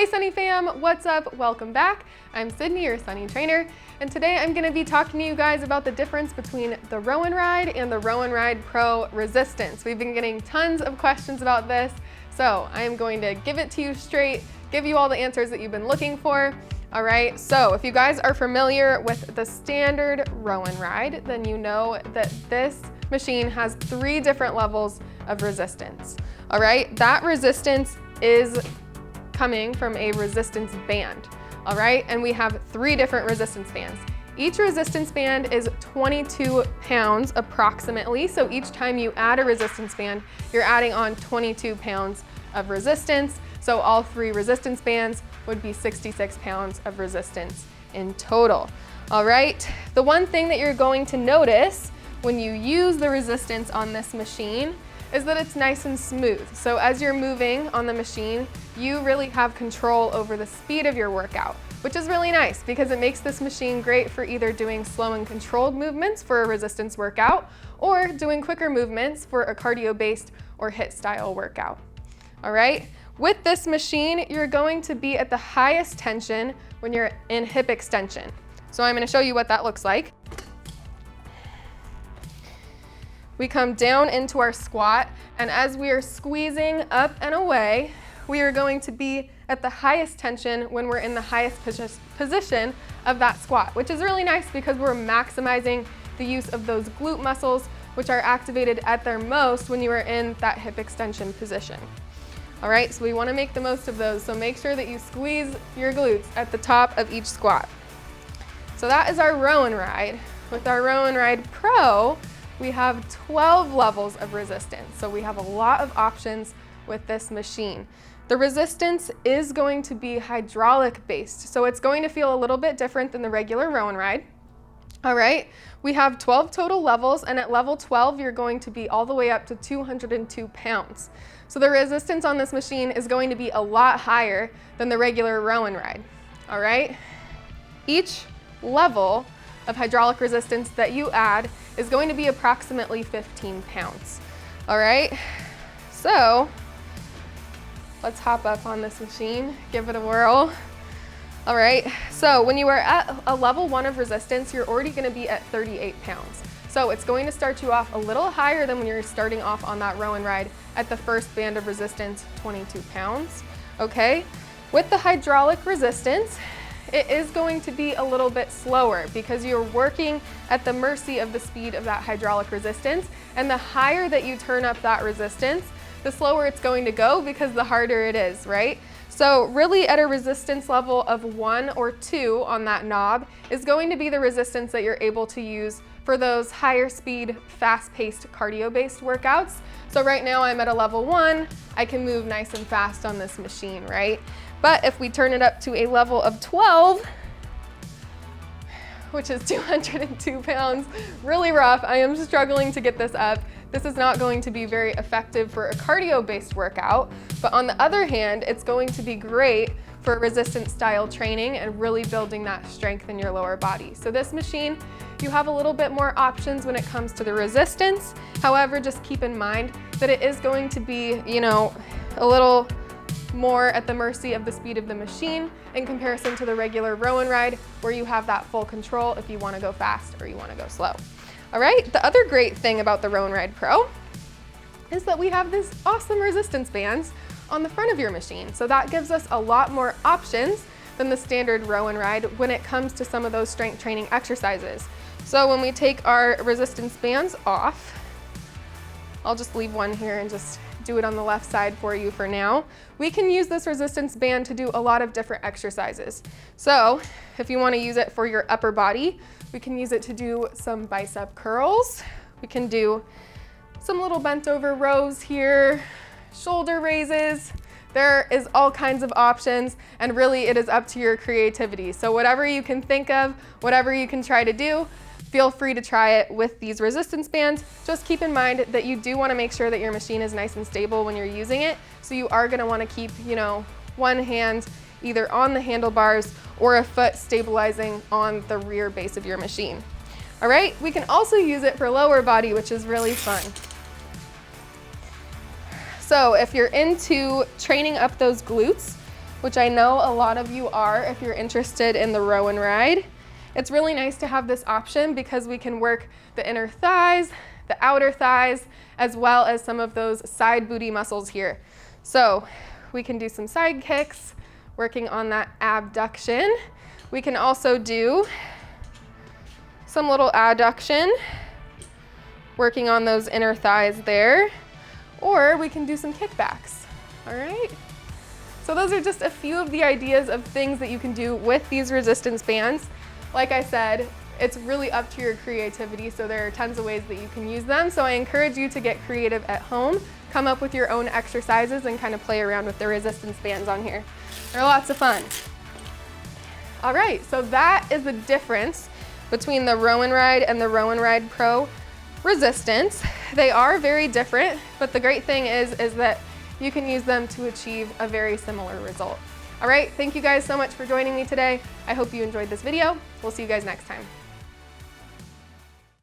Hey Sunny fam, what's up? Welcome back. I'm Sydney, your Sunny trainer, and today I'm gonna be talking to you guys about the difference between the Row and Ride and the Row and Ride Pro Resistance. We've been getting tons of questions about this, so I am going to give it to you straight, give you all the answers that you've been looking for. All right, so if you guys are familiar with the standard Row and Ride, then you know that this machine has 3 different levels of resistance. All right, that resistance is coming from a resistance band. All right, and we have 3 different resistance bands. Each resistance band is 22 pounds approximately. So each time you add a resistance band, you're adding on 22 pounds of resistance. So all 3 resistance bands would be 66 pounds of resistance in total. All right, the one thing that you're going to notice when you use the resistance on this machine is that it's nice and smooth. So as you're moving on the machine, you really have control over the speed of your workout, which is really nice because it makes this machine great for either doing slow and controlled movements for a resistance workout or doing quicker movements for a cardio-based or HIIT style workout. All right, with this machine, you're going to be at the highest tension when you're in hip extension. So I'm gonna show you what that looks like. We come down into our squat, and as we are squeezing up and away, we are going to be at the highest tension when we're in the highest position of that squat, which is really nice because we're maximizing the use of those glute muscles, which are activated at their most when you are in that hip extension position. All right, so we want to make the most of those, so make sure that you squeeze your glutes at the top of each squat. So that is our Row and Ride. With our Row and Ride Pro, we have 12 levels of resistance, so we have a lot of options with this machine. The resistance is going to be hydraulic based, so it's going to feel a little bit different than the regular Row and Ride. All right, we have 12 total levels, and at level 12, you're going to be all the way up to 202 pounds. So the resistance on this machine is going to be a lot higher than the regular Row and Ride. All right, each level of hydraulic resistance that you add is going to be approximately 15 pounds. All right, so let's hop up on this machine, give it a whirl. All right, so when you are at a level 1 of resistance, you're already gonna be at 38 pounds. So it's going to start you off a little higher than when you're starting off on that Row and Ride at the first band of resistance, 22 pounds, okay? With the hydraulic resistance, it is going to be a little bit slower because you're working at the mercy of the speed of that hydraulic resistance, and the higher that you turn up that resistance, the slower it's going to go because the harder it is, right? So really at a resistance level of 1 or 2 on that knob is going to be the resistance that you're able to use for those higher speed, fast-paced cardio-based workouts. So right now I'm at a level 1, I can move nice and fast on this machine, right? But if we turn it up to a level of 12, which is 202 pounds, really rough. I am struggling to get this up. This is not going to be very effective for a cardio-based workout, but on the other hand, it's going to be great for resistance style training and really building that strength in your lower body. So this machine, you have a little bit more options when it comes to the resistance. However, just keep in mind that it is going to be, you know, a little more at the mercy of the speed of the machine in comparison to the regular Row and Ride, where you have that full control if you want to go fast or you want to go slow. All right, the other great thing about the Row and Ride Pro is that we have these awesome resistance bands on the front of your machine. So that gives us a lot more options than the standard Row and Ride when it comes to some of those strength training exercises. So when we take our resistance bands off, I'll just leave one here and just do it on the left side for you for now. We can use this resistance band to do a lot of different exercises. So if you want to use it for your upper body, we can use it to do some bicep curls. We can do some little bent over rows here, shoulder raises. There is all kinds of options, and really it is up to your creativity. So whatever you can think of, whatever you can try to do, feel free to try it with these resistance bands. Just keep in mind that you do want to make sure that your machine is nice and stable when you're using it. So you are going to want to keep, you know, one hand either on the handlebars or a foot stabilizing on the rear base of your machine. All right, we can also use it for lower body, which is really fun. So if you're into training up those glutes, which I know a lot of you are if you're interested in the row and ride. It's really nice to have this option because we can work the inner thighs, the outer thighs, as well as some of those side booty muscles here. So we can do some side kicks, working on that abduction. We can also do some little adduction, working on those inner thighs there, or we can do some kickbacks, all right? So those are just a few of the ideas of things that you can do with these resistance bands. Like I said, it's really up to your creativity, so there are tons of ways that you can use them. So I encourage you to get creative at home, come up with your own exercises and kind of play around with the resistance bands on here. They're lots of fun. All right, so that is the difference between the Row and Ride and the Row and Ride Pro Resistance. They are very different, but the great thing is that you can use them to achieve a very similar result. All right, thank you guys so much for joining me today. I hope you enjoyed this video. We'll see you guys next time.